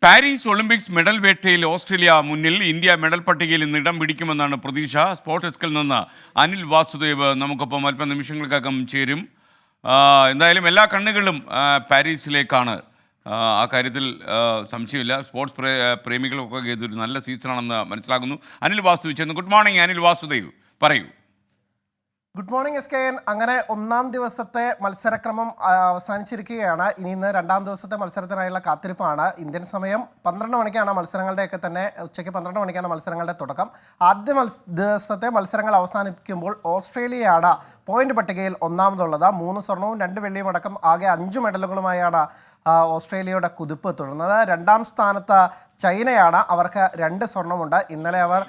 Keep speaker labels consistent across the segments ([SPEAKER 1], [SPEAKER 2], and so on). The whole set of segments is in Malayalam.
[SPEAKER 1] പാരീസ് ഒളിമ്പിക്സ് മെഡൽ വേട്ടയിൽ ഓസ്ട്രേലിയ മുന്നിൽ. ഇന്ത്യ മെഡൽ പട്ടികയിൽ ഇന്ന് ഇടം പിടിക്കുമെന്നാണ് പ്രതീക്ഷ. സ്പോർട്സ് ഡെസ്കിൽ നിന്ന് അനിൽ വാസുദേവ് നമുക്കൊപ്പം അല്പം നിമിഷങ്ങൾക്കകം ചേരും. എന്തായാലും എല്ലാ കണ്ണുകളും പാരീസിലേക്കാണ്. ആ കാര്യത്തിൽ സംശയമില്ല. സ്പോർട്സ് പ്രേമികൾക്കൊക്കെ ഇതൊരു നല്ല സീസണാണെന്ന് മനസ്സിലാകുന്നു. അനിൽ വാസുദേവ് ചെന്നു. ഗുഡ് മോർണിംഗ് അനിൽ വാസുദേവ്, പറയൂ.
[SPEAKER 2] Good morning SKN. അങ്ങനെ ഒന്നാം ദിവസത്തെ മത്സരക്രമം അവസാനിച്ചിരിക്കുകയാണ്. ഇന്ന് രണ്ടാം ദിവസത്തെ മത്സരത്തിനായുള്ള കാത്തിരിപ്പാണ്. ഇന്ത്യൻ സമയം 12 മണിക്കാണ് മത്സരങ്ങളുടെയൊക്കെ തന്നെ, ഉച്ചയ്ക്ക് 12 മണിക്കാണ് മത്സരങ്ങളുടെ തുടക്കം. ആദ്യ ദിവസത്തെ മത്സരങ്ങൾ അവസാനിക്കുമ്പോൾ ഓസ്ട്രേലിയയാണ് പോയിന്റ് പട്ടികയിൽ ഒന്നാമതുള്ളത്. 3 സ്വർണവും 2 വെള്ളിയും അടക്കം ആകെ 5 മെഡലുകളുമായാണ് ഓസ്ട്രേലിയയുടെ കുതിപ്പ് തുടർന്നത്. രണ്ടാം സ്ഥാനത്ത് ചൈനയാണ്. അവർക്ക് 2 സ്വർണമുണ്ട്. ഇന്നലെ അവർ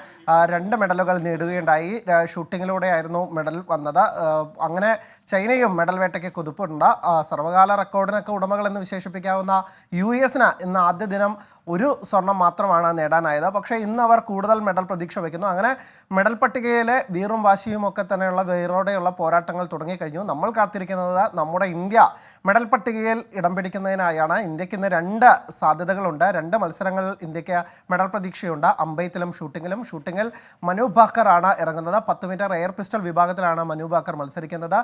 [SPEAKER 2] 2 മെഡലുകൾ നേടുകയുണ്ടായി. ഷൂട്ടിങ്ങിലൂടെയായിരുന്നു മെഡൽ വന്നത്. അങ്ങനെ ചൈനയും മെഡൽ വേട്ടയ്ക്ക് കുതിപ്പുണ്ട്. സർവകാല റെക്കോർഡിനൊക്കെ ഉടമകൾ എന്ന് വിശേഷിപ്പിക്കാവുന്ന US ഇന്ന് ആദ്യ ദിനം 1 സ്വർണം മാത്രമാണ് നേടാനായത്. പക്ഷേ ഇന്ന് അവർ കൂടുതൽ മെഡൽ പ്രതീക്ഷ വയ്ക്കുന്നു. അങ്ങനെ മെഡൽ പട്ടികയിലെ വീറും വാശിയും ഒക്കെ തന്നെയുള്ള വീറോടെയുള്ള പോരാട്ടങ്ങൾ തുടങ്ങിക്കഴിഞ്ഞു. നമ്മൾ കാത്തിരിക്കുന്നത് നമ്മുടെ ഇന്ത്യ മെഡൽ പട്ടികയിൽ ഇടം പിടിക്കുന്നതിനായാണ്. ഇന്ത്യക്ക് ഇന്ന് 2 സാധ്യതകളുണ്ട്. 2 മത്സരങ്ങൾ ഇന്ത്യക്ക് മെഡൽ പ്രതീക്ഷയുണ്ട്. അമ്പെയ്ത്തിലും ഷൂട്ടിങ്ങിൽ മനു ഭാക്കറാണ് ഇറങ്ങുന്നത്. 10 മീറ്റർ എയർ പിസ്റ്റൾ വിഭാഗത്തിലാണ് മനു ഭാക്കർ മത്സരിക്കുന്നത്.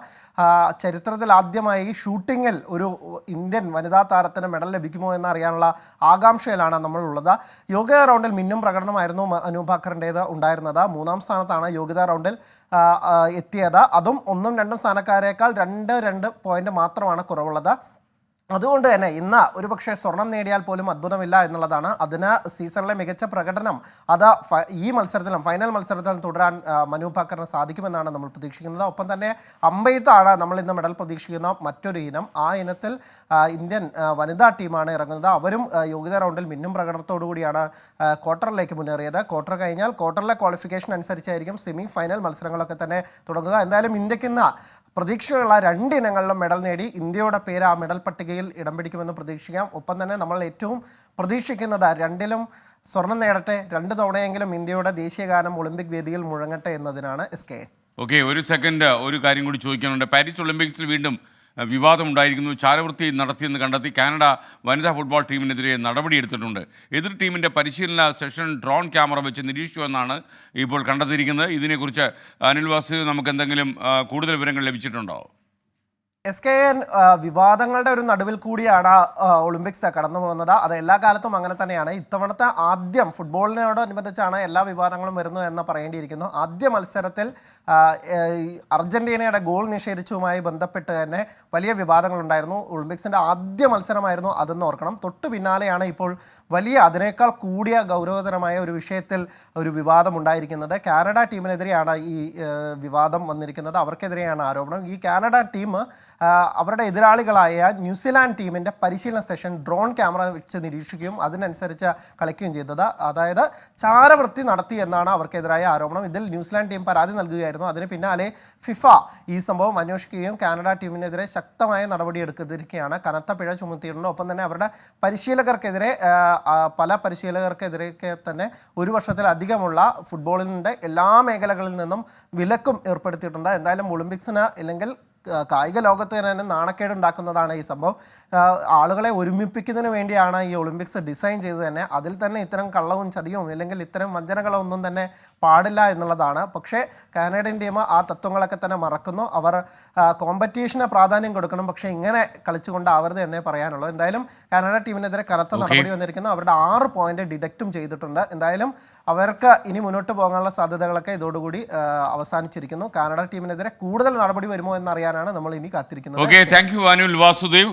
[SPEAKER 2] ചരിത്രത്തിൽ ആദ്യമായി ഷൂട്ടിങ്ങിൽ ഒരു ഇന്ത്യൻ വനിതാ താരത്തിന് മെഡൽ ലഭിക്കുമോ എന്നറിയാനുള്ള ആകാംക്ഷയിലാണ് നമ്മളുള്ളത്. യോഗ്യതാ റൗണ്ടിൽ മിന്നും പ്രകടനമായിരുന്നു മനു ഭാക്കറിൻ്റേത് ഉണ്ടായിരുന്നത്. 3-ാം സ്ഥാനത്താണ് യോഗ്യതാ റൗണ്ടിൽ എത്തിയത്. അതും 1ഉം 2ഉം സ്ഥാനക്കാരേക്കാൾ 2 പോയിന്റ് മാത്രമാണ് കുറവുള്ളത്. അതുകൊണ്ട് തന്നെ ഇന്ന് ഒരുപക്ഷെ സ്വർണം നേടിയാൽ പോലും അത്ഭുതമില്ല എന്നുള്ളതാണ്. അതിന് സീസണിലെ മികച്ച പ്രകടനം അത് ഈ മത്സരത്തിലും ഫൈനൽ മത്സരത്തിലും തുടരാൻ മനു ഭാക്കറിന് സാധിക്കുമെന്നാണ് നമ്മൾ പ്രതീക്ഷിക്കുന്നത്. ഒപ്പം തന്നെ അമ്പെയ്ത്താണ് നമ്മൾ ഇന്ന് മെഡൽ പ്രതീക്ഷിക്കുന്ന മറ്റൊരു ഇനം. ആ ഇനത്തിൽ ഇന്ത്യൻ വനിതാ ടീമാണ് ഇറങ്ങുന്നത്. അവരും യോഗ്യതാ റൗണ്ടിൽ മിന്നും പ്രകടനത്തോടു കൂടിയാണ് ക്വാർട്ടറിലേക്ക് മുന്നേറിയത്. ക്വാർട്ടർ കഴിഞ്ഞാൽ ക്വാർട്ടറിലെ ക്വാളിഫിക്കേഷൻ അനുസരിച്ചായിരിക്കും സെമി ഫൈനൽ മത്സരങ്ങളൊക്കെ തന്നെ തുടങ്ങുക. എന്തായാലും ഇന്ത്യക്ക് ഇന്ന് പ്രതീക്ഷയുള്ള 2 ഇനങ്ങളിലും മെഡൽ നേടി ഇന്ത്യയുടെ പേര് ആ മെഡൽ പട്ടികയിൽ ഇടം പിടിക്കുമെന്ന് പ്രതീക്ഷിക്കാം. ഒപ്പം തന്നെ നമ്മൾ ഏറ്റവും പ്രതീക്ഷിക്കുന്നത് 2ലും സ്വർണം നേടട്ടെ, 2 തവണയെങ്കിലും ഇന്ത്യയുടെ ദേശീയഗാനം ഒളിമ്പിക് വേദിയിൽ മുഴങ്ങട്ടെ എന്നതിനാണ് SKN.
[SPEAKER 1] ഓക്കെ, ഒരു സെക്കൻഡ്, ഒരു കാര്യം കൂടി ചോദിക്കാനുണ്ട്. പാരീസ് ഒളിമ്പിക്സിൽ വീണ്ടും വിവാദമുണ്ടായിരിക്കുന്നു. ചാരവൃത്തി നടത്തിയെന്ന് കണ്ടെത്തി കാനഡ വനിതാ ഫുട്ബോൾ ടീമിനെതിരെ നടപടിയെടുത്തിട്ടുണ്ട്. എതിർ ടീമിൻ്റെ പരിശീലന സെഷൻ ഡ്രോൺ ക്യാമറ വെച്ച് നിരീക്ഷിച്ചുവെന്നാണ് ഇപ്പോൾ കണ്ടെത്തിയിരിക്കുന്നത്. ഇതിനെക്കുറിച്ച് അനിൽ വാസു നമുക്ക് എന്തെങ്കിലും കൂടുതൽ വിവരങ്ങൾ ലഭിച്ചിട്ടുണ്ടോ?
[SPEAKER 2] SKN, വിവാദങ്ങളുടെ ഒരു നടുവിൽ കൂടിയാണ് ഒളിമ്പിക്സ് കടന്നു പോകുന്നത്. അത് എല്ലാ കാലത്തും അങ്ങനെ തന്നെയാണ്. ഇത്തവണത്തെ ആദ്യം ഫുട്ബോളിനോടനുബന്ധിച്ചാണ് എല്ലാ വിവാദങ്ങളും വരുന്നത് എന്ന് പറയേണ്ടിയിരിക്കുന്നു. ആദ്യ മത്സരത്തിൽ അർജന്റീനയുടെ ഗോൾ നിഷേധിച്ചതുമായി ബന്ധപ്പെട്ട് തന്നെ വലിയ വിവാദങ്ങളുണ്ടായിരുന്നു. ഒളിമ്പിക്സിൻ്റെ ആദ്യ മത്സരമായിരുന്നു അതെന്ന് ഓർക്കണം. തൊട്ടു പിന്നാലെയാണ് ഇപ്പോൾ അതിനേക്കാൾ കൂടിയ ഗൗരവതരമായ ഒരു വിഷയത്തിൽ ഒരു വിവാദം ഉണ്ടായിരിക്കുന്നത്. കാനഡ ടീമിനെതിരെയാണ് ഈ വിവാദം വന്നിരിക്കുന്നത്. അവർക്കെതിരെയാണ് ആരോപണം. ഈ കാനഡ ടീം അവരുടെ എതിരാളികളായ ന്യൂസിലാൻഡ് ടീമിൻ്റെ പരിശീലന സെഷൻ ഡ്രോൺ ക്യാമറ വെച്ച് നിരീക്ഷിക്കുകയും അതിനനുസരിച്ച് കളിക്കുകയും ചെയ്തത്. അതായത് ചാരവൃത്തി നടത്തി എന്നാണ് അവർക്കെതിരായ ആരോപണം. ഇതിൽ ന്യൂസിലാൻഡ് ടീം പരാതി നൽകുകയായിരുന്നു. അതിന് പിന്നാലെ ഫിഫ ഈ സംഭവം അന്വേഷിക്കുകയും കാനഡ ടീമിനെതിരെ ശക്തമായ നടപടിയെടുത്തിരിക്കുകയാണ്. കനത്ത പിഴ ചുമത്തിയിട്ടുണ്ട്. ഒപ്പം തന്നെ അവരുടെ പരിശീലകർക്കെതിരെ പല പരിശീലകർക്കെതിരെയൊക്കെ തന്നെ 1 വർഷത്തിലധികമുള്ള ഫുട്ബോളിൻ്റെ എല്ലാ മേഖലകളിൽ നിന്നും വിലക്കും ഏർപ്പെടുത്തിയിട്ടുണ്ട്. എന്തായാലും ഒളിമ്പിക്സിന് അല്ലെങ്കിൽ കായിക ലോകത്ത് തന്നെ നാണക്കേടുണ്ടാക്കുന്നതാണ് ഈ സംഭവം. ആളുകളെ ഒരുമിപ്പിക്കുന്നതിന് വേണ്ടിയാണ് ഈ ഒളിമ്പിക്സ് ഡിസൈൻ ചെയ്തത് തന്നെ. അതിൽ തന്നെ ഇത്തരം കള്ളവും ചതിയും അല്ലെങ്കിൽ ഇത്തരം വഞ്ചനകളൊന്നും തന്നെ പാടില്ല എന്നുള്ളതാണ്. പക്ഷേ കാനഡിയൻ ടീം ആ തത്വങ്ങളൊക്കെ തന്നെ മറക്കുന്നു. അവർ കോമ്പറ്റീഷന് പ്രാധാന്യം കൊടുക്കണം, പക്ഷേ ഇങ്ങനെ കളിച്ചുകൊണ്ടാവരുത് എന്നേ പറയാനുള്ളൂ. എന്തായാലും കാനഡ ടീമിനെതിരെ കനത്ത നടപടി വന്നിരിക്കുന്നു. അവരുടെ 6 പോയിന്റ് ഡിഡക്റ്റും ചെയ്തിട്ടുണ്ട്. എന്തായാലും അവർക്ക് ഇനി മുന്നോട്ട് പോകാനുള്ള സാധ്യതകളൊക്കെ ഇതോടുകൂടി അവസാനിച്ചിരിക്കുന്നു. കാനഡ ടീമിനെതിരെ കൂടുതൽ നടപടി വരുമോ എന്നറിയാനാണ് നമ്മൾ ഇനി കാത്തിരിക്കുന്നത്.
[SPEAKER 1] Okay, thank you Anil Vasudev.